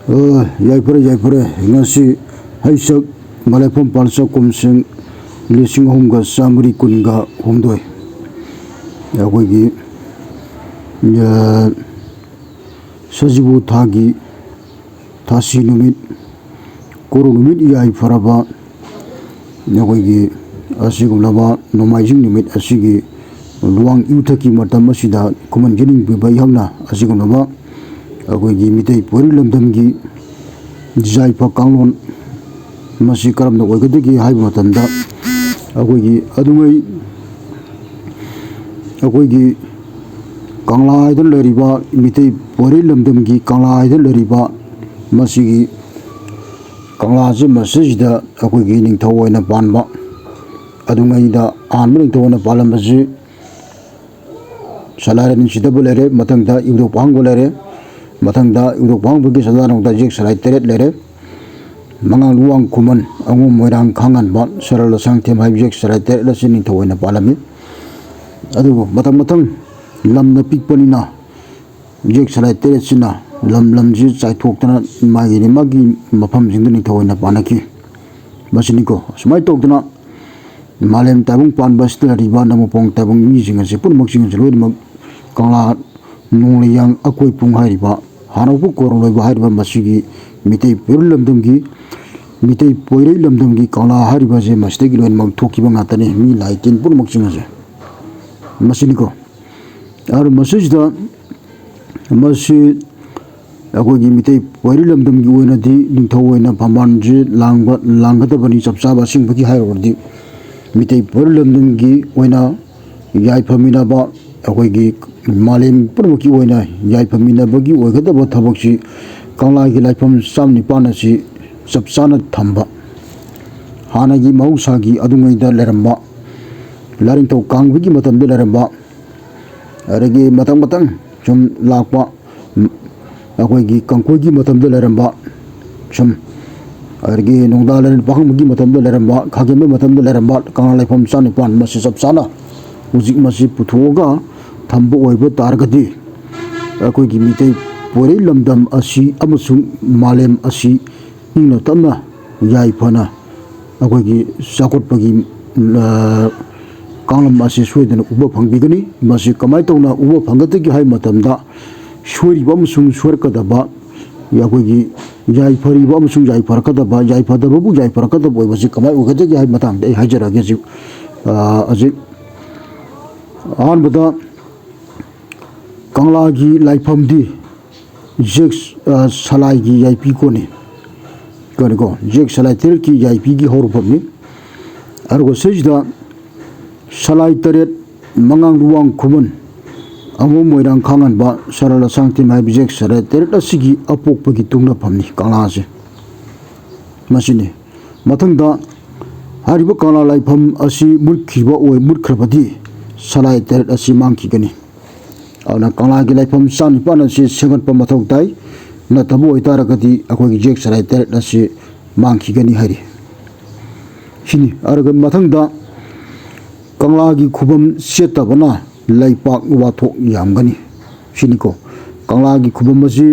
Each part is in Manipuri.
Yaipure ngasi haisak malaiphom palsa kumsing lising homga samri kunga homdoi akoigi sajibu thagi thasi numit koro numit yai faraba akoigi asigumlaba nomaijing numit asigi luang yuthaki matam asida kuman gening bibai hamna asigumlaba akoigi mitai pori lamdamgi jaipa kanglon masi karamna oigadagi haiba matamda akoigi adungai akoigi kanglaidan lariba mitai pori lamdamgi kanglaidan lariba masigi kanglaje masajida akoigi ningthawoina panba adungai da anma ningthawoina palambaji salaran sidabulere matangda ido panggolere matangda uruk bangbugi sadarang dajik sarai teret lere mangang luang kuman angum moirang kangan ba sarala sangthem haibjek sarai teret lasini thawoina palami adu matang lamna pikpanina jek sarai teret sina lamji chaithokna magi mafam jingdani thawoina panaki masiniko smai tokdana malem tabung panbastra riba namupong tabung mi jinga se pun moksing jloi kangla nongliyang akoi pung hairiba hanabu korong loi hairiba masigi mitei puri lamdamgi mitei poirei lamdamgi kangla hairiba je mastegi loin mang thokiba ngatani mi laitin pur moksinga je masiniko ar masajda masi akoigi mitei poirei lamdamgi oina di ningthawoina phamanji langgadabani chapchaba singbagi hairordi mitei poirei lamdamgi oina yaiphamina ba akoigi malem purmuki oina yaiphamina bagi oigadaba thabaksi kanglagi laifam samni panasi chapchana thamba hanagi mausagi adungaida leramba laringtau kangbagi matamda leramba aragi matang chum lakpa akoigi kangkoigi matamda leramba chum aragi nongdalan pakhanggi matamda leramba khageme matamda leramba kangla laifam samni pan masi chapchana hujik masi puthoga thambo oiba targadi akoigi mitei pori lamdam asi amasung malem asi ingna tamna yaifana akoigi sakotpagi kanglam asi soidana uba phangbigani masi kamai tawna uba phanggatagi hai matamda soiriba amasung soirkadaba akoigi yaifariba amasung yaifarakadaba yaifadababu yaifarakadaba oibasi kamai oigadagi hai matangda haijarage ji aji anbada kanglagi laifamdi jek salai gi yaipi kone kaniko jek salai terki yaipi gi horupamni argo sejda salai teret mangang ruang kuman amo moirang khangan ba sarala sangtim hai jek salai teret asigi apokpagi tungna phamni kanglase masini mathangda hariba kangla laifam asi mulkhiba oi murkhrabadi salai teret asi mangkhigani ana kanglagi laifam sani panasi sengatpa mathau tai natabu oitaragadi akogi jek sarai teret asi mangkhigani hari sini araga mathangda kanglagi khubam setabana laipak wathok yamgani siniko kanglagi khubam asi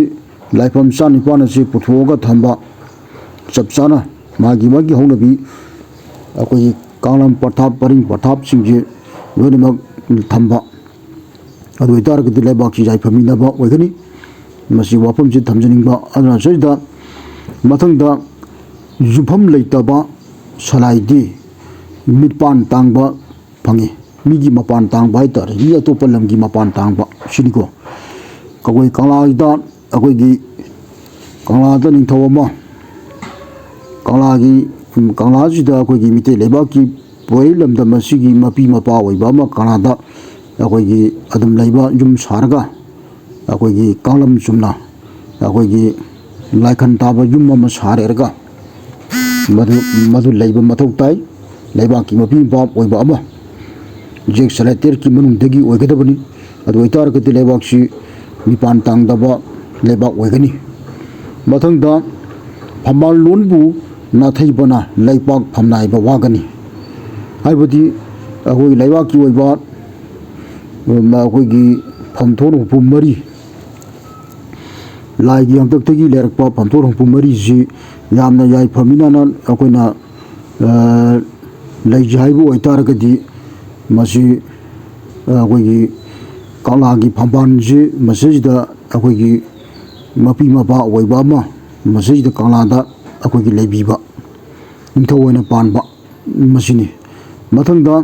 laifam sani panasi puthoga thamba chapchana magi haunabi akogi kanglam pathap paring pathap singje loinak thamba adu itaragadi laibaki yaiphaminaba oigani masi wafamji thamjaningba aduna sajda mathangda jufam leitaba salaidi mitpan tangba phangi migi mapan tangba haitar hi atopa lamgi mapan tangba siniko kagoi kanglagida akoigi kanglada ningthawama kanglajida akoigi mitei leibaki poi lamda masigi mapi mapa oiba ma kanada akoigi adum laiba jum sarga akoigi kanglam chumna akoigi laikhan taba jum ma sarerga madu laiba mathau tai laiba ki mapi mapa oiba ama jek salater ki manungdagi oigadabani adu itargati laibak si mipan tangdaba laibak oigani mathangda phamal lonbu nathaibana laipak phamnaiba wagani haibadi akoigi laibak ki oiba akoigi phamthon hupum mari ꯂꯥꯏꯒꯤ ꯍꯥꯛꯇꯛꯇꯒꯤ ꯂꯩꯔꯛꯄ ꯐꯝꯊꯣꯛ ꯍꯪꯄꯨ ꯃꯔꯤꯁꯤ ꯌꯥꯝꯅ ꯌꯥꯏꯐꯃꯤꯟꯅꯅ ꯑꯩꯈꯣꯏꯅ ꯂꯩꯖꯩ ꯍꯥꯏꯕ ꯑꯣꯏꯇꯥꯔꯒꯗꯤ ꯃꯁꯤ ꯑꯩꯈꯣꯏꯒꯤ ꯀꯪꯂꯥꯒꯤ ꯐꯝꯕꯥꯜꯁꯤ ꯃꯁꯤꯁꯤꯗ ꯑꯩꯈꯣꯏꯒꯤ ꯃꯄꯤ ꯃꯄꯥ ꯑꯣꯏꯕ ꯑꯃ ꯃꯁꯤꯁꯤꯗ ꯀꯪꯂꯥꯗ ꯑꯩꯈꯣꯏꯒꯤ ꯂꯩꯕꯤꯕ ꯅꯤꯡꯊꯧ ꯑꯣꯏꯅ ꯄꯥꯟꯕ ꯃꯁꯤꯅꯤ ꯃꯊꯪꯗ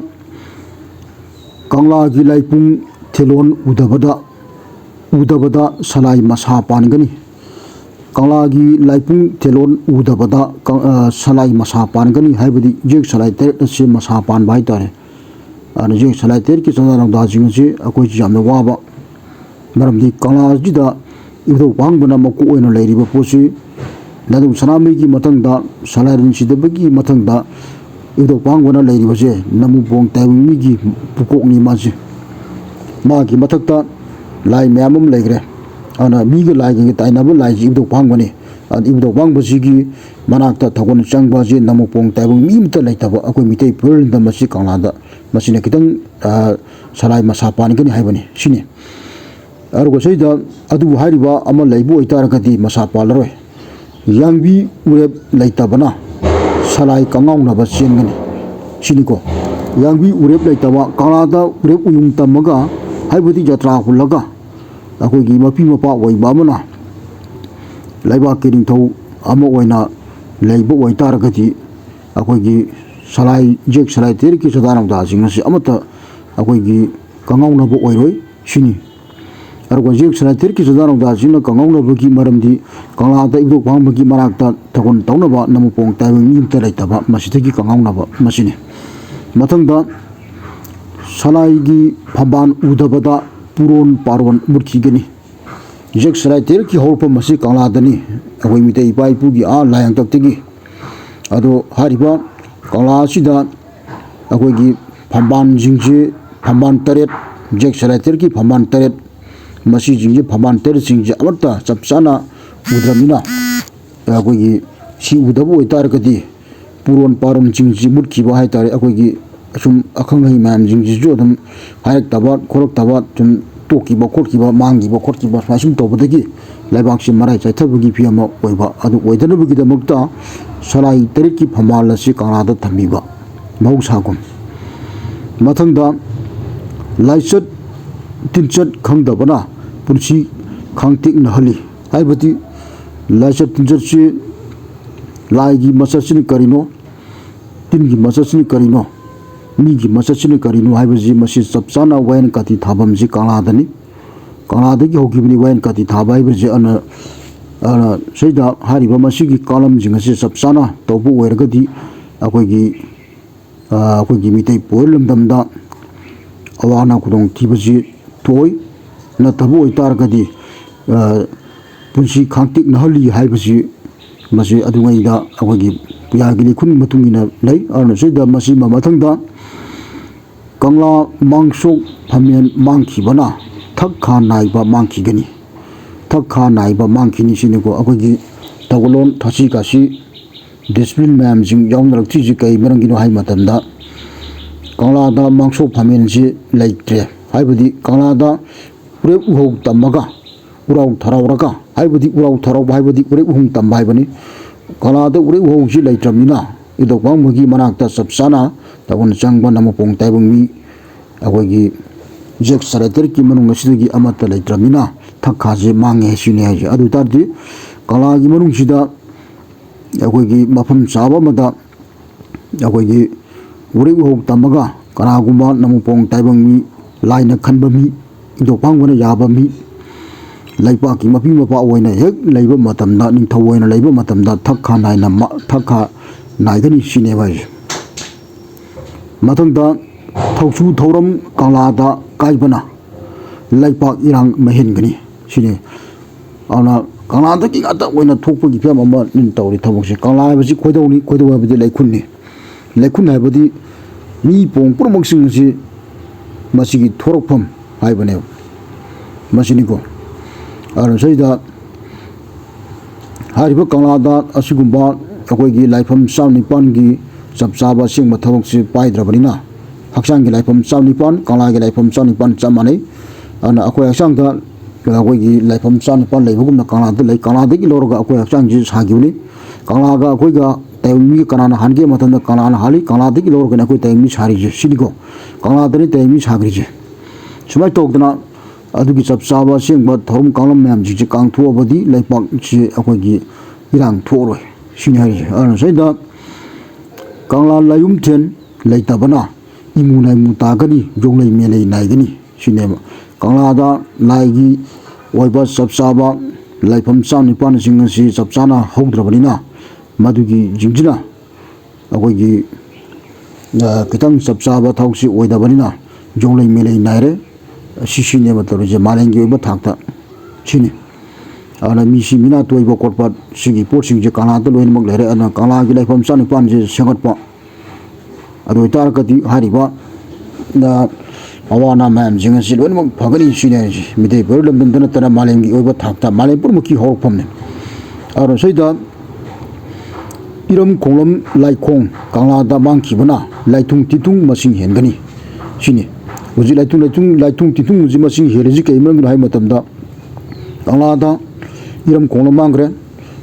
ꯀꯪꯂꯥꯒꯤ ꯂꯥꯏꯄꯨꯡ ꯊꯦꯂꯣꯟ ꯎꯗꯕꯗ ꯁꯂꯥꯏ ꯃꯁꯥ ꯄꯥꯟꯒꯅꯤ ꯀꯪꯂꯥꯒꯤ ꯂꯥꯏꯄꯨꯡ ꯊꯦꯂꯣꯟ ꯎꯗꯕꯗ ꯁꯂꯥꯏ ꯃꯁꯥ ꯄꯥꯟꯒꯅꯤ ꯍꯥꯏꯕꯗꯤ ꯌꯦꯛ ꯁꯂꯥꯏ ꯇꯔꯦꯠ ꯑꯁꯤ ꯃꯁꯥ ꯄꯥꯟꯕ ꯍꯥꯏꯇꯥꯔꯦ ꯑꯗꯨꯅ ꯌꯦꯛ ꯁꯂꯥꯏ ꯇꯔꯦꯠꯀꯤ ꯆꯥꯗꯥ ꯅꯥꯎꯗꯥꯁꯤꯡ ꯑꯁꯤ ꯑꯩꯈꯣꯏꯁꯤ ꯌꯥꯝꯅ ꯋꯥꯕ ꯃꯔꯝꯗꯤ ꯀꯪꯂꯥ ꯑꯁꯤꯗ ꯏꯕꯨꯙꯧ ꯋꯥꯍꯪꯕꯅ ꯃꯀꯣꯛ ꯑꯣꯏꯅ ꯂꯩꯔꯤꯕ ꯄꯣꯠꯁꯤ ꯅꯗꯨꯝ ꯁꯅꯥꯃꯍꯤꯒꯤ ꯃꯊꯪꯗ ꯁꯂꯥꯏꯔꯦꯟ ꯁꯤꯗꯕꯒꯤ ꯃꯊꯪꯗ ꯏꯕꯨꯙꯧ ꯋꯥꯍꯪꯕꯅ ꯂꯩꯔꯤꯕꯁꯦ ꯅꯃꯨꯕꯣꯡ ꯇꯥꯏꯕꯪꯃꯤꯒꯤ ꯄꯨꯀꯣꯛꯅꯤ ꯃꯥꯁꯤ ꯃꯥꯒꯤ ꯃꯊꯛꯇ ꯂꯥꯏ ꯃꯌꯥꯝ ꯑꯃ ꯂꯩꯈ꯭ꯔꯦ ꯑꯗꯨꯅ ꯃꯤꯒ ꯂꯥꯏꯒ ꯇꯥꯏꯅꯕ ꯂꯥꯏꯁꯤ ꯏꯕꯨꯙꯧ ꯋꯥꯍꯪꯕꯅꯤ ꯏꯕꯨꯙꯧ ꯋꯥꯍꯪꯕꯁꯤꯒꯤ ꯃꯅꯥꯛꯇ ꯊꯧꯒꯜ ꯆꯪꯕꯁꯤ ꯅꯃꯨꯄꯣꯡ ꯇꯥꯏꯕꯪ ꯃꯤ ꯑꯃꯇ ꯂꯩꯇꯕ ꯑꯩꯈꯣꯏ ꯃꯤꯇꯩ ꯄꯨꯔꯣꯜꯗ ꯃꯁꯤ ꯀꯪꯂꯥꯗ ꯃꯁꯤꯅ ꯈꯤꯇꯪ ꯁꯂꯥꯏ ꯃꯁꯥ ꯄꯥꯟꯒꯅꯤ ꯍꯥꯏꯕꯅꯤ ꯁꯤꯅꯤ ꯑꯗꯨꯒ ꯁꯤꯗ ꯑꯗꯨꯕꯨ ꯍꯥꯏꯔꯤꯕ ꯑꯃ ꯂꯩꯕ ꯑꯣꯏꯇꯥꯔꯒꯗꯤ ꯃꯁꯥ ꯄꯥꯜꯂꯔꯣꯏ ꯌꯥꯡꯕꯤ ꯎꯔꯦꯞ ꯂꯩꯇꯕꯅ ꯁꯂꯥꯏ ꯀꯪꯉꯥꯎꯅꯕ ꯆꯦꯟꯒꯅꯤ ꯁꯤꯅꯤꯀꯣ ꯌꯥꯡꯕꯤ ꯎꯔꯦꯞ ꯂꯩꯇꯕ ꯀꯪꯂꯥꯗ ꯎꯔꯦꯞ ꯎꯌꯨꯡ ꯇꯝꯃꯒ ꯍꯥꯏꯕꯗꯤ ꯖꯇ꯭ꯔꯥ ꯍꯨꯜꯂꯒ ꯑꯩꯈꯣꯏꯒꯤ ꯃꯄꯤ ꯃꯄꯥ ꯑꯣꯏꯕ ꯑꯃꯅ ꯂꯩꯕꯥꯛꯀꯤ ꯅꯤꯡꯊꯧ ꯑꯃ ꯑꯣꯏꯅ ꯂꯩꯕ ꯑꯣꯏꯇꯥꯔꯒꯗꯤ ꯑꯩꯈꯣꯏꯒꯤ ꯁꯂꯥꯏ ꯌꯦꯛ ꯁꯂꯥꯏ ꯇꯔꯦꯠꯀꯤ ꯆꯥꯗꯥ ꯅꯥꯎꯗꯥꯁꯤꯡ ꯑꯁꯤ ꯑꯃꯠꯇ ꯑꯩꯈꯣꯏꯒꯤ ꯀꯪꯉꯥꯎꯅꯕ ꯑꯣꯏꯔꯣꯏ ꯁꯤꯅꯤ ꯑꯗꯨꯒ ꯌꯦꯛ ꯁꯂꯥꯏ ꯇꯔꯦꯠꯀꯤ ꯆꯥꯗꯥ ꯅꯥꯎꯗꯥꯁꯤꯡꯅ ꯀꯪꯉꯥꯎꯅꯕꯒꯤ ꯃꯔꯝꯗꯤ ꯀꯪꯂꯥꯗ ꯏꯕꯨꯙꯧ ꯋꯥꯍꯪꯕꯒꯤ ꯃꯅꯥꯛꯇ ꯊꯧꯒꯜ ꯇꯧꯅꯕ ꯅꯃꯨꯄꯣꯡ ꯇꯥꯏꯕꯪ ꯃꯤ ꯑꯃꯇ ꯂꯩꯇꯕ ꯃꯁꯤꯗꯒꯤ ꯀꯪꯉꯥꯎꯅꯕ ꯃꯁꯤꯅꯤ ꯃꯊꯪꯗ ꯁꯂꯥꯏꯒꯤ ꯐꯝꯕꯥꯜ ꯎꯗꯕꯗ ꯄꯨꯔꯣꯟ ꯄꯥꯔꯣꯟ ꯃꯨꯠꯈꯤꯒꯅꯤ ꯌꯦꯛ ꯁꯂꯥꯏ ꯇꯔꯦꯠꯀꯤ ꯍꯧꯔꯛꯐꯝ ꯑꯁꯤ ꯀꯪꯂꯥꯗꯅꯤ ꯑꯩꯈꯣꯏ ꯃꯤꯇꯩ ꯏꯄꯥ ꯏꯄꯨꯒꯤ ꯂꯥꯏ ꯍꯥꯛꯇꯛꯇꯒꯤ ꯑꯗꯣ ꯍꯥꯏꯔꯤꯕ ꯀꯪꯂꯥ ꯑꯁꯤꯗ ꯑꯩꯈꯣꯏꯒꯤ ꯐꯝꯕꯥꯜꯁꯤꯡꯁꯤ ꯐꯝꯕꯥꯜ ꯇꯔꯦꯠ ꯌꯦꯛ ꯁꯂꯥꯏ ꯇꯔꯦꯠꯀꯤ ꯐꯝꯕꯥꯜ ꯇꯔꯦꯠ ꯃꯁꯤꯁꯤꯡꯁꯤ ꯐꯝꯕꯥꯜ ꯇꯔꯦꯠꯁꯤꯡꯁꯤ ꯑꯃꯠꯇ ꯆꯞ ꯆꯥꯅ ꯎꯗ꯭ꯔꯕꯅꯤꯅ ꯑꯩꯈꯣꯏꯒꯤ ꯁꯤ ꯎꯗꯕ ꯑꯣꯏꯇꯥꯔꯒꯗꯤ ꯄꯨꯔꯣꯟ ꯄꯥꯔꯣꯟꯁꯤꯡꯁꯤ ꯃꯨꯠꯈꯤꯕ ꯍꯥꯏꯇꯥꯔꯦ ꯑꯩꯈꯣꯏꯒꯤ ꯑꯁꯨꯝ ꯑꯈꯪ ꯑꯍꯩ ꯃꯌꯥꯝꯁꯤꯡꯁꯤꯁꯨ ꯑꯗꯨꯝ ꯍꯥꯏꯔꯛꯇꯕ ꯈꯣꯠꯂꯛꯇꯕ ꯁꯨꯝ ꯇꯣꯛꯈꯤꯕ ꯈꯣꯠꯈꯤꯕ ꯃꯥꯡꯈꯤꯕ ꯈꯣꯠꯈꯤꯕ ꯁꯨꯃꯥꯏ ꯁꯨꯝ ꯇꯧꯕꯗꯒꯤ ꯂꯩꯕꯥꯛꯁꯤ ꯃꯔꯥꯏ ꯆꯥꯏꯊꯕꯒꯤ ꯐꯤꯕꯝ ꯑꯃ ꯑꯣꯏꯕ ꯑꯗꯨ ꯑꯣꯏꯗꯅꯕꯒꯤꯗꯃꯛꯇ ꯁꯂꯥꯏ ꯇꯔꯦꯠꯀꯤ ꯐꯝꯕꯥꯜ ꯑꯁꯤ ꯀꯪꯂꯥꯗ ꯊꯝꯕꯤꯕ ꯃꯍꯧꯁꯥꯒꯨꯝ ꯃꯊꯪꯗ ꯂꯥꯏꯆꯠ ꯇꯤꯟꯆꯠ ꯈꯪꯗꯕꯅ ꯄꯨꯟꯁꯤ ꯈꯥꯡꯇꯦꯛꯅꯍꯜꯂꯤ ꯍꯥꯏꯕꯗꯤ ꯂꯥꯏꯆꯠ ꯇꯤꯟꯆꯠꯁꯤ ꯂꯥꯏꯒꯤ ꯃꯆꯠꯁꯤꯅ ꯀꯔꯤꯅꯣ ꯇꯤꯟꯒꯤ ꯃꯆꯠꯁꯤꯅ ꯀꯔꯤꯅꯣ ꯃꯤꯒꯤ ꯃꯆꯠꯁꯤꯅ ꯀꯔꯤꯅꯣ ꯍꯥꯏꯕꯁꯤ ꯃꯁꯤ ꯆꯞ ꯆꯥꯅ ꯋꯥꯌꯦꯟ ꯀꯥꯊꯤ ꯊꯥꯐꯝꯁꯤ ꯀꯪꯂꯥꯗꯅꯤ ꯀꯪꯂꯥꯗꯒꯤ ꯍꯧꯈꯤꯕꯅꯤ ꯋꯥꯌꯦꯟ ꯀꯥꯊꯤ ꯊꯥꯕ ꯍꯥꯏꯕꯁꯤ ꯁꯤꯗ ꯍꯥꯏꯔꯤꯕ ꯃꯁꯤꯒꯤ ꯀꯥꯂꯝꯁꯤꯡ ꯑꯁꯤ ꯆꯞ ꯆꯥꯅ ꯇꯧꯕ ꯑꯣꯏꯔꯒꯗꯤ ꯑꯩꯈꯣꯏꯒꯤ ꯃꯤꯇꯩ ꯄꯣꯏꯔ ꯂꯝꯗꯝꯗ ꯑꯋꯥ ꯑꯅꯥ ꯈꯨꯗꯣꯡꯊꯤꯕꯁꯤ ꯊꯣꯛꯑꯣꯏ ꯅꯠꯇꯕ ꯑꯣꯏꯇꯥꯔꯒꯗꯤ ꯄꯨꯟꯁꯤ ꯈꯥꯡꯇꯦꯛꯅꯍꯜꯂꯤ ꯍꯥꯏꯕꯁꯤ ꯃꯁꯤ ꯑꯗꯨꯉꯩꯗ ꯑꯩꯈꯣꯏꯒꯤ ꯄꯨꯌꯥꯒꯤ ꯂꯤꯈꯨꯟꯒꯤ ꯃꯇꯨꯡ ꯏꯟꯅ ꯂꯩ ꯑꯗꯨꯅ ꯁꯤꯗ ꯃꯁꯤ ꯃꯊꯪꯗ ꯀꯪꯂꯥ ꯃꯥꯡꯁꯣꯛ ꯐꯝꯃꯦꯟ ꯃꯥꯡꯈꯤꯕꯅ ꯊꯛ ꯈꯥ ꯅꯥꯏꯕ ꯃꯥꯡꯈꯤꯒꯅꯤ ꯊꯛ ꯈꯥ ꯅꯥꯏꯕ ꯃꯥꯡꯈꯤꯅꯤ ꯁꯤꯅꯤꯀꯣ ꯑꯩꯈꯣꯏꯒꯤ ꯊꯧꯒꯜꯂꯣꯟ ꯊꯛꯁꯤ ꯈꯥꯁꯤ ꯗꯤꯁꯤꯄ꯭ꯂꯤꯟ ꯃꯌꯥꯝꯁꯤꯡ ꯌꯥꯎꯅꯔꯛꯇ꯭ꯔꯤꯁꯤ ꯀꯔꯤ ꯃꯔꯝꯒꯤꯅꯣ ꯍꯥꯏꯕ ꯃꯇꯝꯗ ꯀꯪꯂꯥꯗ ꯃꯥꯡꯁꯣꯛ ꯐꯝꯃꯦꯟꯁꯤ ꯂꯩꯇ꯭ꯔꯦ ꯍꯥꯏꯕꯗꯤ ꯀꯪꯂꯥꯗ ꯎꯔꯦꯞ ꯎꯍꯧ ꯇꯝꯃꯒ ꯎꯔꯥꯎ ꯊꯔꯥꯎꯔꯒ ꯍꯥꯏꯕꯗꯤ ꯎꯔꯥꯎ ꯊꯔꯥꯎꯕ ꯍꯥꯏꯕꯗꯤ ꯎꯔꯦꯞ ꯎꯍꯧ ꯇꯝꯕ ꯍꯥꯏꯕꯅꯤ ꯀꯪꯂꯥꯗ ꯎꯔꯦꯞ ꯎꯍꯧꯁꯤ ꯂꯩꯇ꯭ꯔꯕꯅꯤꯅ ꯏꯕꯨꯙꯧ ꯋꯥꯍꯪꯕꯒꯤ ꯃꯅꯥꯛꯇ ꯆꯞ ꯆꯥꯅ ꯊꯧꯒꯜ ꯆꯪꯕ ꯅꯃꯄꯣꯡ ꯇꯥꯏꯕꯪ ꯃꯤ ꯑꯩꯈꯣꯏꯒꯤ ꯌꯦꯛ ꯁꯂꯥꯏ ꯇꯔꯦꯠꯀꯤ ꯃꯅꯨꯡ ꯑꯁꯤꯗꯒꯤ ꯑꯃꯠꯇ ꯂꯩꯇ꯭ꯔꯕꯅꯤꯅ ꯊꯛꯈꯥꯁꯦ ꯃꯥꯡꯉꯦ ꯁꯤꯅꯤ ꯍꯥꯏꯁꯦ ꯑꯗꯨ ꯑꯣꯏꯇꯥꯔꯗꯤ ꯀꯪꯂꯥꯒꯤ ꯃꯅꯨꯡꯁꯤꯗ ꯑꯩꯈꯣꯏꯒꯤ ꯃꯐꯝ ꯆꯥꯕ ꯑꯃꯗ ꯑꯩꯈꯣꯏꯒꯤ ꯎꯔꯦꯞ ꯎꯍꯧ ꯇꯝꯃꯒ ꯀꯅꯥꯒꯨꯝꯕ ꯅꯃꯄꯣꯡ ꯇꯥꯏꯕꯪ ꯃꯤ ꯂꯥꯏꯅ ꯈꯟꯕ ꯃꯤ ꯏꯕꯨꯙꯧ ꯋꯥꯍꯪꯕꯅ ꯌꯥꯕ ꯃꯤ ꯂꯩꯕꯥꯛꯀꯤ ꯃꯄꯤ ꯃꯄꯥ ꯑꯣꯏꯅ ꯍꯦꯛ ꯂꯩꯕ ꯃꯇꯝꯗ ꯅꯤꯡꯊꯧ ꯑꯣꯏꯅ ꯂꯩꯕ ꯃꯇꯝꯗ ꯊꯛ ꯈꯥ ꯅꯥꯏꯒꯅꯤ ꯁꯤꯅꯦꯕ ꯍꯥꯏꯁꯦ ꯃꯊꯪꯗ ꯊꯧꯁꯨ ꯊꯧꯔꯝ ꯀꯪꯂꯥꯗ ꯀꯥꯏꯕꯅ ꯂꯩꯄꯥꯛ ꯏꯔꯥꯡ ꯃꯍꯦꯟꯒꯅꯤ ꯁꯤꯅꯤ ꯑꯗꯨꯅ ꯀꯪꯂꯥꯗꯒꯤ ꯉꯥꯛꯇ ꯑꯣꯏꯅ ꯊꯣꯛꯄꯒꯤ ꯐꯤꯕꯝ ꯑꯃ ꯇꯧꯔꯤ ꯊꯕꯛꯁꯦ ꯀꯪꯂꯥ ꯍꯥꯏꯕꯁꯤ ꯈꯣꯏꯗꯧꯅꯤ ꯈꯣꯏꯗꯧ ꯍꯥꯏꯕꯗꯤ ꯂꯩꯈꯨꯟꯅꯤ ꯂꯩꯈꯨꯟ ꯍꯥꯏꯕꯗꯤ ꯃꯤ ꯄꯣꯡ ꯄꯨꯝꯅꯃꯛꯁꯤꯡ ꯑꯁꯤ ꯃꯁꯤꯒꯤ ꯊꯣꯔꯛꯐꯝ ꯍꯥꯏꯕꯅꯦꯕ ꯃꯁꯤꯅꯤꯀꯣ ꯑꯗꯨꯅ ꯁꯤꯗ ꯍꯥꯏꯔꯤꯕ ꯀꯪꯂꯥꯗ ꯑꯁꯤꯒꯨꯝꯕ ꯑꯩꯈꯣꯏꯒꯤ ꯂꯥꯏꯐꯝ 19ꯒꯤ ꯆꯞ ꯆꯥꯕ ꯑꯁꯦꯡꯕ ꯊꯕꯛꯁꯤ ꯄꯥꯏꯗ꯭ꯔꯕꯅꯤꯅ ꯍꯛꯆꯥꯡꯒꯤ ꯂꯥꯏꯐꯝ 19 ꯀꯪꯂꯥꯒꯤ ꯂꯥꯏꯐꯝ 19 ꯆꯞ ꯃꯥꯟꯅꯩ ꯑꯗꯨꯅ ꯑꯩꯈꯣꯏ ꯍꯛꯆꯥꯡꯗ ꯑꯩꯈꯣꯏꯒꯤ ꯂꯥꯏꯐꯝ ꯆꯥꯅꯤꯄꯥꯟ ꯂꯩꯕꯒꯨꯝꯅ ꯀꯪꯂꯥꯗ ꯂꯩ ꯀꯪꯂꯥꯗꯒꯤ ꯂꯧꯔꯒ ꯑꯩꯈꯣꯏ ꯍꯛꯆꯥꯡꯁꯤ ꯁꯥꯈꯤꯕꯅꯤ ꯀꯪꯂꯥꯒ ꯑꯩꯈꯣꯏꯒ ꯇꯥꯏꯕꯪꯃꯤ ꯀꯅꯥꯅ ꯍꯥꯟꯒꯦ ꯃꯇꯝꯗ ꯀꯪꯂꯥꯅ ꯍꯥꯜꯂꯤ ꯀꯪꯂꯥꯗꯒꯤ ꯂꯧꯔꯒꯅ ꯑꯩꯈꯣꯏ ꯇꯥꯏꯕꯪꯃꯤ ꯁꯥꯔꯤꯁꯦ ꯁꯤꯅꯤꯀꯣ ꯀꯪꯂꯥꯗꯅꯤ ꯇꯥꯏꯕꯪꯃꯤ ꯁꯥꯈ꯭ꯔꯤꯁꯦ ꯁꯨꯃꯥꯏꯅ ꯇꯧꯗꯅ ꯑꯗꯨꯒꯤ ꯆꯞ ꯆꯥꯕ ꯑꯁꯦꯡꯕ ꯊꯧꯔꯝ ꯀꯥꯡꯂꯝ ꯃꯌꯥꯝꯁꯤꯡꯁꯦ ꯀꯥꯡꯊꯣꯛꯑꯕꯗꯤ ꯂꯩꯄꯥꯛꯁꯤ ꯑꯩꯈꯣꯏꯒꯤ ꯏꯔꯥꯡ ꯊꯣꯛꯑꯔꯣꯏ ꯁꯤꯅꯤ ꯍꯥꯏꯔꯤꯁꯦ ꯑꯗꯨꯅ ꯁꯤꯗ ꯀꯪꯂꯥ ꯂꯥꯏꯌꯨꯝꯊꯦꯟ ꯂꯩꯇꯕꯅ ꯏꯃꯨ ꯅꯥꯏꯃꯨ ꯇꯥꯒꯅꯤ ꯌꯣꯡꯂꯩ ꯃꯦꯂꯩ ꯅꯥꯏꯒꯅꯤ ꯁꯤꯅꯦꯕ ꯀꯪꯂꯥꯗ ꯂꯥꯏꯒꯤ ꯑꯣꯏꯕ ꯆꯞ ꯆꯥꯕ ꯂꯥꯏꯐꯝ ꯆꯥꯅꯤꯄꯥꯟꯁꯤꯡ ꯑꯁꯤ ꯆꯞ ꯆꯥꯅ ꯍꯧꯗ꯭ꯔꯕꯅꯤꯅ ꯃꯗꯨꯒꯤ ꯁꯤꯡꯁꯤꯅ ꯑꯩꯈꯣꯏꯒꯤ ꯈꯤꯇꯪ ꯆꯞ ꯆꯥꯕ ꯊꯕꯛꯁꯤ ꯑꯣꯏꯗꯕꯅꯤ나 ꯌꯣꯡꯂꯩ ꯃꯦꯂꯩ ꯅꯥꯏꯔꯦ ꯁꯤꯅꯦꯕ ꯇꯧꯔꯤꯁꯦ ꯃꯥꯂꯦꯝꯒꯤ ꯑꯣꯏꯕ ꯊꯥꯛꯇ ꯁꯤꯅꯤ ꯑꯗꯨꯅ ꯃꯤꯁꯤ ꯃꯤꯅꯥ ꯇꯣꯏꯕ ꯈꯣꯠꯄ ꯁꯤꯒꯤ ꯄꯣꯠꯁꯤꯡꯁꯦ ꯀꯪꯂꯥꯗ ꯂꯣꯏꯅꯃꯛ ꯂꯩꯔꯦ ꯑꯗꯨꯅ ꯀꯪꯂꯥꯒꯤ ꯂꯥꯏꯐꯝ ꯆꯥꯅꯤꯄꯥꯟꯁꯦ ꯁꯦꯝꯒꯠꯄ ꯑꯗꯨ ꯑꯣꯏꯇꯥꯔꯒꯗꯤ ꯍꯥꯏꯔꯤꯕ ꯑꯋꯥ ꯑꯅꯥ ꯃꯌꯥꯝꯁꯤꯡ ꯑꯁꯤ ꯂꯣꯏꯅꯃꯛ ꯐꯒꯅꯤ ꯁꯤꯅꯤ ꯍꯥꯏꯔꯤꯁꯦ ꯃꯤꯇꯩ ꯄꯨꯔꯨ ꯂꯝꯗꯝꯗ ꯅꯠꯇꯅ ꯃꯥꯂꯦꯝꯒꯤ ꯑꯣꯏꯕ ꯊꯥꯛꯇ ꯃꯥꯂꯦꯝ ꯄꯨꯝꯅꯃꯛꯀꯤ ꯍꯧꯔꯛꯐꯝꯅꯤ ꯑꯗꯨꯅ ꯁꯤꯗ ꯏꯔꯝ ꯈꯣꯡꯂꯝ ꯂꯥꯏꯈꯣꯡ ꯀꯪꯂꯥꯗ ꯃꯥꯡꯈꯤꯕꯅ ꯂꯥꯏꯊꯨꯡ ꯇꯤꯊꯨꯡ ꯃꯁꯤꯡ ꯍꯦꯟꯒꯅꯤ ꯁꯤꯅꯤ ꯍꯧꯖꯤꯛ ꯂꯥꯏꯊꯨꯡ ꯇꯤꯊꯨꯡꯁꯤ ꯃꯁꯤꯡ ꯍꯦꯜꯂꯤꯁꯤ ꯀꯔꯤ ꯃꯔꯝꯒꯤꯅꯣ ꯍꯥꯏꯕ ꯃꯇꯝꯗ ꯀꯪꯂꯥꯗ ꯏꯔꯝ ꯈꯣꯡꯂꯝ ꯃꯥꯡꯈ꯭ꯔꯦ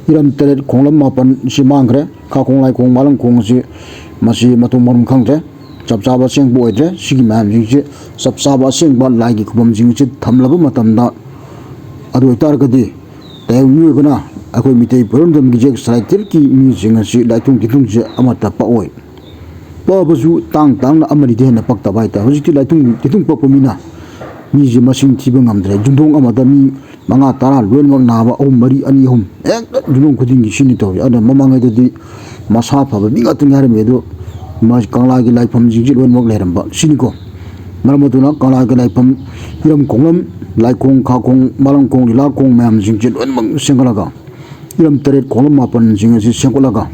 ꯏꯔꯝ ꯇꯔꯦꯠ ꯈꯣꯡꯂꯝ ꯃꯥꯄꯟ ꯁꯤ ꯃꯥꯡꯈ꯭ꯔꯦ ꯈꯥꯈꯣꯡ ꯂꯥꯏꯈꯣꯡ ꯃꯥꯂꯪꯈꯣꯡ ꯑꯁꯤ ꯃꯁꯤ ꯃꯊꯣꯡ ꯃꯔꯝ ꯈꯪꯗ꯭ꯔꯦ ꯆꯞ ꯆꯥꯕ ꯑꯁꯦꯡꯕ ꯑꯣꯏꯗ꯭ꯔꯦ ꯁꯤꯒꯤ ꯃꯌꯥꯝꯁꯤꯡꯁꯤ ꯆꯞ ꯆꯥꯕ ꯑꯁꯦꯡꯕ ꯂꯥꯏꯒꯤ ꯈꯨꯕꯝꯁꯤꯡ ꯑꯁꯤ ꯊꯝꯂꯕ ꯃꯇꯝꯗ ꯑꯗꯨ ꯑꯣꯏꯇꯥꯔꯒꯗꯤ ꯇꯥꯏꯕꯪ ꯃꯤꯑꯣꯏꯕꯅ ꯑꯩꯈꯣꯏ ꯃꯤꯇꯩ ꯄꯨꯔꯝꯗꯝꯒꯤ ꯖꯦꯛ ꯁꯂꯥꯏꯇꯦꯜꯒꯤ ꯃꯤꯁꯤꯡ ꯑꯁꯤ ꯂꯥꯏꯊꯨꯡ ꯇꯤꯊꯨꯡꯁꯦ ꯑꯃꯠꯇ ꯄꯛꯑꯣꯏ ꯄꯛꯑꯕꯁꯨ ꯇꯥꯡꯅ ꯑꯃꯅꯤꯗ ꯍꯦꯟꯅ ꯄꯛꯇꯕ ꯍꯥꯏꯇꯥꯔꯦ ꯍꯧꯖꯤꯛꯇꯤ ꯂꯥꯏꯊꯨꯡ ꯇꯤꯊꯨꯡ ꯄꯛꯄ ꯃꯤꯅ ꯃꯤꯁꯦ ꯃꯁꯤꯡ ꯊꯤꯕ ꯉꯝꯗ꯭ꯔꯦ ꯌꯨꯝꯊꯣꯡ ꯑꯃꯗ ꯃꯤ 5-10 ꯂꯣꯏꯅꯃꯛ ꯅꯥꯕ 3-4-2-3 ꯍꯦꯛꯇ ꯌꯨꯝꯊꯣꯡ ꯈꯨꯗꯤꯡꯒꯤ ꯁꯤꯅꯤ ꯇꯧꯔꯤ ꯑꯗꯨꯅ ꯃꯃꯥꯡꯉꯩꯗꯗꯤ ꯃꯁꯥ ꯐꯕ ꯃꯤ ꯉꯥꯛꯇꯅꯤ ꯍꯥꯏꯔꯝꯃꯤ ꯑꯗꯣ ꯀꯪꯂꯥꯒꯤ ꯂꯥꯏꯐꯝꯁꯤꯡꯁꯤ ꯂꯣꯏꯅꯃꯛ ꯂꯩꯔꯝꯕ ꯁꯤꯅꯤꯀꯣ ꯃꯔꯝ ꯑꯗꯨꯅ ꯀꯪꯂꯥꯒꯤ ꯂꯥꯏꯐꯝ ꯏꯔꯝ ꯈꯣꯡꯂꯝ ꯂꯥꯏꯈꯣꯡ ꯈꯥꯈꯣꯡ ꯃꯥꯂꯪꯈꯣꯡ ꯂꯤꯂꯥꯈꯣꯡ ꯃꯌꯥꯝꯁꯤꯡꯁꯦ ꯂꯣꯏꯅꯃꯛ ꯁꯦꯝꯒꯠꯂꯒ ꯏꯔꯝ ꯇꯔꯦꯠ ꯈꯣꯡꯂꯝ ꯃꯥꯄꯟꯁꯤꯡ ꯑꯁꯤ ꯁꯦꯝꯒꯠꯂꯒ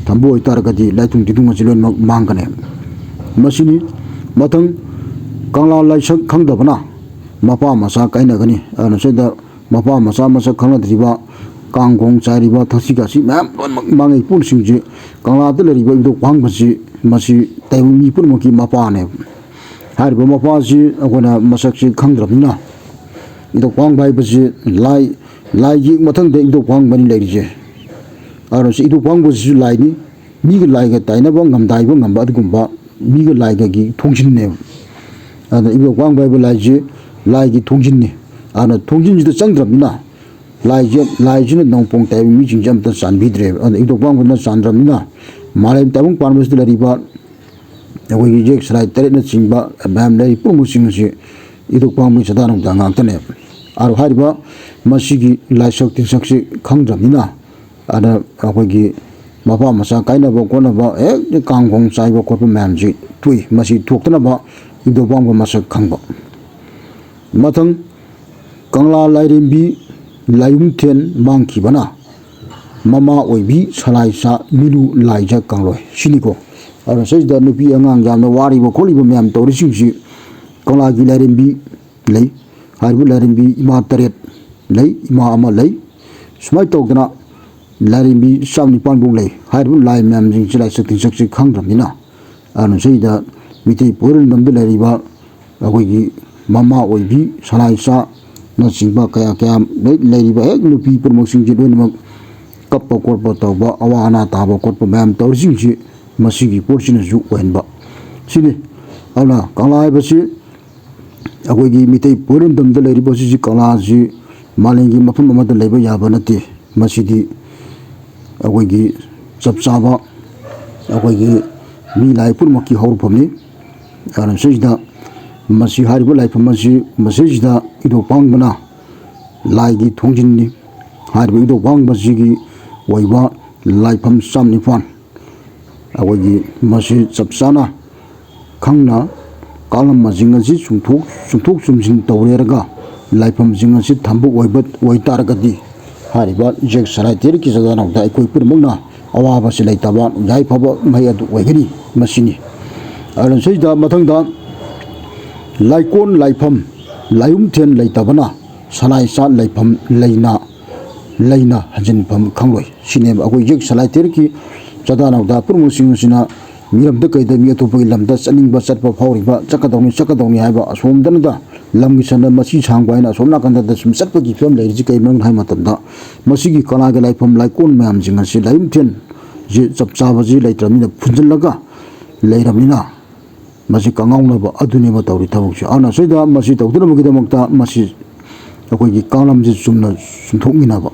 ꯊꯝꯕ ꯑꯣꯏꯇꯥꯔꯒꯗꯤ ꯂꯥꯏꯊꯨꯡ ꯇꯤꯊꯨꯡ ꯑꯁꯤ ꯂꯣꯏꯅꯃꯛ ꯃꯥꯡꯒꯅꯤ ꯃꯁꯤꯅꯤ ꯃꯊꯪ ꯀꯪꯂꯥ ꯂꯥꯏꯁꯛ ꯈꯪꯗꯕꯅ ꯃꯄꯥ ꯃꯆꯥ ꯀꯥꯏꯅꯒꯅꯤ ꯑꯗꯨꯅ ꯁꯤꯗ ꯃꯄꯥ ꯃꯆꯥ ꯃꯁꯛ ꯈꯪꯅꯗ꯭ꯔꯤꯕ ꯀꯥꯡꯈꯣꯡ ꯆꯥꯏꯔꯤꯕ ꯊꯛꯁꯤ ꯈꯥꯁꯤ ꯃꯌꯥꯝ ꯂꯣꯏꯅꯃꯛ ꯃꯥꯡꯉꯩ ꯄꯨꯟꯁꯤꯡꯁꯤ ꯀꯪꯂꯥꯗ ꯂꯩꯔꯤꯕ ꯏꯕꯨꯙꯧ ꯋꯥꯍꯪꯕꯁꯤ ꯃꯁꯤ ꯇꯥꯏꯕꯪ ꯃꯤ ꯄꯨꯝꯅꯃꯛꯀꯤ ꯃꯄꯥꯅꯦꯕ ꯍꯥꯏꯔꯤꯕ ꯃꯄꯥꯁꯤ ꯑꯩꯈꯣꯏꯅ ꯃꯁꯛꯁꯤ ꯈꯪꯗ꯭ꯔꯕꯅꯤꯅ ꯏꯕꯨꯙꯧ ꯋꯥꯍꯪꯕ ꯍꯥꯏꯕꯁꯤ ꯂꯥꯏꯒꯤ ꯃꯊꯪꯗ ꯏꯕꯨꯙꯧ ꯋꯥꯍꯪꯕꯅꯤ ꯂꯩꯔꯤꯁꯦ ꯑꯗꯨꯅ ꯁꯤ ꯏꯕꯨꯙꯧ ꯋꯥꯍꯪꯕꯁꯤꯁꯨ ꯂꯥꯏꯅꯤ ꯃꯤꯒ ꯂꯥꯏꯒ ꯇꯥꯏꯅꯕ ꯉꯝꯗꯥꯏꯕ ꯉꯝꯕ ꯑꯗꯨꯒꯨꯝꯕ ꯃꯤꯒ ꯂꯥꯏꯒꯒꯤ ꯊꯣꯡꯖꯤꯟꯅꯦꯕ ꯑꯗꯨꯅ ꯏꯕꯨꯙꯧ ꯋꯥꯍꯪꯕ ꯍꯥꯏꯕ ꯂꯥꯏꯁꯤ ꯂꯥꯏꯒꯤ ꯊꯣꯡꯖꯤꯟꯅꯤ ꯑꯗꯨꯅ ꯊꯣꯡꯖꯤꯟꯁꯤꯗ ꯆꯪꯗ꯭ꯔꯕꯅꯤꯅ ꯂꯥꯏꯁꯤꯅ ꯅꯣꯡꯄꯣꯡ ꯇꯥꯏꯕꯪ ꯃꯤꯁꯤꯡꯁꯦ ꯑꯝꯇ ꯆꯥꯟꯕꯤꯗ꯭ꯔꯦꯕ ꯑꯗꯨꯅ ꯏꯕꯨꯙꯧ ꯋꯥꯍꯪꯕꯅ ꯆꯥꯟꯗ꯭ꯔꯕꯅꯤꯅ ꯃꯥꯂꯦꯝ ꯇꯥꯏꯕꯪ ꯄꯥꯟꯕꯁꯤꯗ ꯂꯩꯔꯤꯕ ꯑꯩꯈꯣꯏꯒꯤ ꯌꯦꯛ ꯁꯂꯥꯏ ꯇꯔꯦꯠꯅꯆꯤꯡꯕ ꯃꯌꯥꯝ ꯂꯩꯔꯤ ꯄꯨꯝꯅꯃꯛꯁꯤꯡ ꯑꯁꯤ ꯏꯕꯨꯙꯧ ꯋꯥꯍꯪꯕꯒꯤ ꯆꯥꯗꯥ ꯉꯥꯛꯇꯅꯦꯕ ꯑꯗꯨ ꯍꯥꯏꯔꯤꯕ ꯃꯁꯤꯒꯤ ꯂꯥꯏꯁꯛ ꯇꯤꯟꯁꯛꯁꯤ ꯈꯪꯗ꯭ꯔꯕꯅꯤꯅ ꯑꯗ ꯑꯩꯈꯣꯏꯒꯤ ꯃꯄꯥ ꯃꯆꯥ ꯀꯥꯏꯅꯕ ꯈꯣꯠꯅꯕ ꯍꯦꯛ ꯀꯥꯡꯈꯣꯡ ꯆꯥꯏꯕ ꯈꯣꯠꯄ ꯃꯌꯥꯝꯁꯤ ꯊꯣꯛꯏ ꯃꯁꯤ ꯊꯣꯛꯇꯅꯕ ꯏꯕꯨꯙꯧ ꯋꯥꯍꯪꯕ ꯃꯁꯛ ꯈꯪꯕ ꯃꯊꯪ ꯀꯪꯂꯥ ꯂꯥꯏꯔꯦꯝꯕꯤ ꯂꯥꯏꯌꯨꯝꯊꯦꯟ ꯃꯥꯡꯈꯤꯕꯅ ꯃꯃꯥ ꯑꯣꯏꯕꯤ ꯁꯂꯥꯏꯆꯥ ꯃꯤꯂꯨ ꯂꯥꯏꯖ ꯀꯪꯂꯣꯏ ꯁꯤꯅꯤꯀꯣ ꯑꯗꯨꯅ ꯁꯤꯗ ꯅꯨꯄꯤ ꯑꯉꯥꯡ ꯌꯥꯝꯅ ꯋꯥꯔꯤꯕ ꯈꯣꯠꯂꯤꯕ ꯃꯌꯥꯝ ꯇꯧꯔꯤꯁꯤꯡꯁꯤ ꯀꯪꯂꯥꯒꯤ ꯂꯥꯏꯔꯦꯝꯕꯤ ꯂꯩ ꯍꯥꯏꯔꯤꯕ ꯂꯥꯏꯔꯦꯝꯕꯤ ꯏꯃꯥ 3 ꯂꯩ ꯏꯃꯥ ꯑꯃ ꯂꯩ ꯁꯨꯃꯥꯏꯅ ꯇꯧꯗꯅ ꯂꯥꯏꯔꯦꯝꯕꯤ 19 ꯂꯩ ꯍꯥꯏꯔꯤꯕ ꯂꯥꯏ ꯃꯌꯥꯝꯁꯤꯡꯁꯤ ꯂꯥꯏꯁꯛ ꯇꯤꯟꯁꯛꯁꯤ ꯈꯪꯗ꯭ꯔꯕꯅꯤ나 ꯑꯗꯨꯅ ꯁꯤꯗ ꯃꯤꯇꯩ ꯄꯨꯔꯨꯜꯂꯝꯗꯝꯗ ꯂꯩꯔꯤꯕ ꯑꯩꯈꯣꯏꯒꯤ ꯃꯃꯥ ꯑꯣꯏꯕꯤ ꯁꯂꯥꯏꯆꯥꯅꯆꯤꯡꯕ ꯀꯌꯥ ꯂꯩꯔꯤꯕ ꯍꯦꯛ ꯅꯨꯄꯤ ꯄꯨꯝꯅꯃꯛꯁꯤꯡꯁꯤ ꯂꯣꯏꯅꯃꯛ ꯀꯞꯄ ꯈꯣꯠꯄ ꯇꯧꯕ ꯑꯋꯥ ꯑꯅꯥ ꯇꯥꯕ ꯈꯣꯠꯄ ꯃꯌꯥꯝ ꯇꯧꯔꯤꯁꯤꯡꯁꯤ ꯃꯁꯤꯒꯤ ꯄꯣꯠꯁꯤꯅꯁꯨ ꯑꯣꯏꯍꯟꯕ ꯁꯤꯅꯤ ꯑꯗꯨꯅ ꯀꯪꯂꯥ ꯍꯥꯏꯕꯁꯤ ꯑꯩꯈꯣꯏꯒꯤ ꯃꯤꯇꯩ ꯄꯨꯔꯨꯜꯂꯝꯗꯝꯗ ꯂꯩꯔꯤꯕ ꯑꯁꯤꯁꯤ ꯀꯪꯂꯥꯁꯤ ꯃꯥꯂꯦꯝꯒꯤ ꯃꯐꯝ ꯑꯃꯗ ꯂꯩꯕ ꯌꯥꯕ ꯅꯠꯇꯦ ꯃꯁꯤꯗꯤ ꯑꯩꯈꯣꯏꯒꯤ ꯆꯞ ꯆꯥꯕ ꯑꯩꯈꯣꯏꯒꯤ ꯃꯤ ꯂꯥꯏ ꯄꯨꯝꯅꯃꯛꯀꯤ ꯍꯧꯔꯛꯐꯝꯅꯤ ꯑꯗꯨꯅ ꯁꯤꯁꯤꯗ ꯃꯁꯤ ꯍꯥꯏꯔꯤꯕ ꯂꯥꯏꯐꯝ ꯑꯁꯤ ꯃꯁꯤꯁꯤꯗ ꯏꯕꯨꯙꯧ ꯋꯥꯍꯪꯕꯅ ꯂꯥꯏꯒꯤ ꯊꯣꯡꯖꯤꯟꯅꯤ ꯍꯥꯏꯔꯤꯕ ꯏꯕꯨꯙꯧ ꯋꯥꯍꯪꯕꯁꯤꯒꯤ ꯑꯣꯏꯕ ꯂꯥꯏꯐꯝ 19 ꯑꯩꯈꯣꯏꯒꯤ ꯃꯁꯤ ꯆꯞ ꯆꯥꯅ ꯈꯪꯅ ꯀꯥꯡꯂꯝꯁꯤꯡ ꯑꯁꯤ ꯆꯨꯝꯊꯣꯛ ꯆꯨꯝꯁꯤꯟ ꯇꯧꯔꯦꯔꯒ ꯂꯥꯏꯐꯝꯁꯤꯡ ꯑꯁꯤ ꯊꯝꯕ ꯑꯣꯏꯇꯥꯔꯒꯗꯤ ꯍꯥꯏꯔꯤꯕ ꯌꯦꯛ ꯁꯂꯥꯏꯇꯦꯜꯒꯤ ꯆꯥꯗꯥ ꯑꯩꯈꯣꯏ ꯄꯨꯝꯅꯃꯛꯅ ꯑꯋꯥꯕꯁꯤ ꯂꯩꯇꯕ ꯌꯥꯏꯐꯕ ꯃꯍꯩ ꯑꯗꯨ ꯑꯣꯏꯒꯅꯤ ꯃꯁꯤꯅꯤ ꯑꯗꯨꯅ ꯁꯤꯗ ꯃꯊꯪꯗ ꯂꯥꯏꯀꯣꯟ ꯂꯥꯏꯐꯝ ꯂꯥꯏꯌꯨꯝꯊꯦꯟ ꯂꯩꯇꯕꯅ ꯁꯂꯥꯏꯆꯥ ꯂꯩꯐꯝ ꯂꯩꯅ ꯍꯟꯖꯤꯟꯐꯝ ꯈꯪꯂꯣꯏ ꯁꯤꯅꯦꯕ ꯑꯩꯈꯣꯏ ꯌꯦꯛ ꯁꯂꯥꯏꯇꯦꯜꯒꯤ ꯆꯥꯗꯥ ꯅꯥꯎꯗꯥ ꯄꯨꯝꯅꯃꯛꯁꯤꯡ ꯑꯁꯤꯅ ꯃꯤꯔꯝꯗ ꯀꯩꯗ ꯃꯤ ꯑꯇꯣꯞꯄꯒꯤ ꯂꯝꯗ ꯆꯠꯅꯤꯡꯕ ꯆꯠꯄ ꯐꯥꯎꯔꯤꯕ ꯆꯠꯀꯗꯧꯅꯤ ꯍꯥꯏꯕ ꯑꯁꯣꯝꯗꯅꯗ lamgi sana masi changba ina somna kanda da sum satpa gi film lai ji kai mang hai matam da masi gi kala ga lai phom lai kon mayam jinga si laim ten je chap cha ba ji lai tramina phunjal laga lai ramina masi kangaung na ba aduni ba tawri thawuk chi ana soida masi tawdra ma gi da makta masi akoi gi kanglam ji sumna sumthok mina ba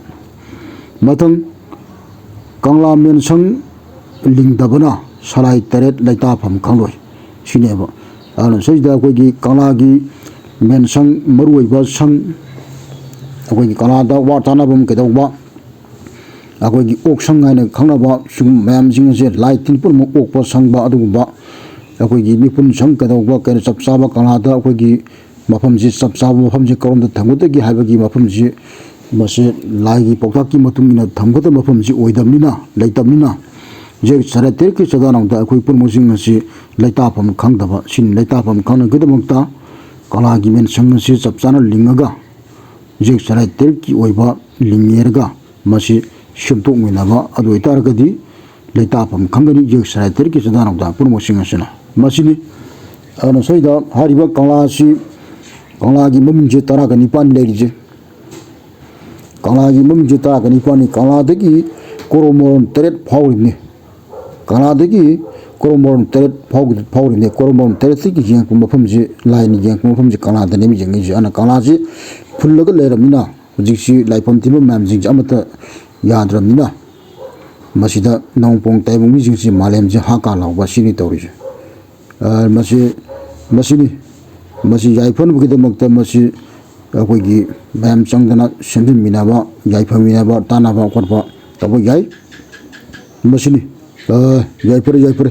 mathang kanglam men sang ling dabana sarai taret lai ta pham khangloi sine ba ana soida akoi gi kangla gi men sang marui ba sang akoi gi kala da wa ta na bum ke da ba akoi gi ok sang ngai na khangna ba sum mayam jing je lai tin pun mo ok pa sang ba adu ba akoi gi mi pun sang ka da ba ke chap sa ba kala da akoi gi mafam ji chap sa ba mafam ji karom da thangu da gi ha ba gi mafam ji mase lai gi pokta ki matung ina thamga da mafam ji oidam ni na leitam ni na je sara ter ki sada nang da akoi pun mo jing si leita pham khang da ba sin leita pham khang na gi da mokta kala gi men sang si chap chana lingaga je sara ter ki oiba lingyerga masi shimtok mina ba adu itar ga di leita pham khang ni je sara ter ki sada nang da pun mo sing asina masini ana soida hariba kala si kala gi mum je tara ga nipan le je kala gi mum je tara ga nipan ni kala de gi koromon teret phawri ni kala de gi koromon teret phawri ni koromon teret ki jeng kum pham ji lai ni jeng kum pham ji kala de ni mi jeng ji ana kala ji phul ga le ramina ji si lai pham ti mam jing amata yadram ni na masida nongpong tai bung mi jing si malem ji ha ka law ba sini tawri ji masi yaifan bu de makta masi akoi gi mayam changdana sendin minaba yaifan minaba tanaba korba tabo yai masini yaipare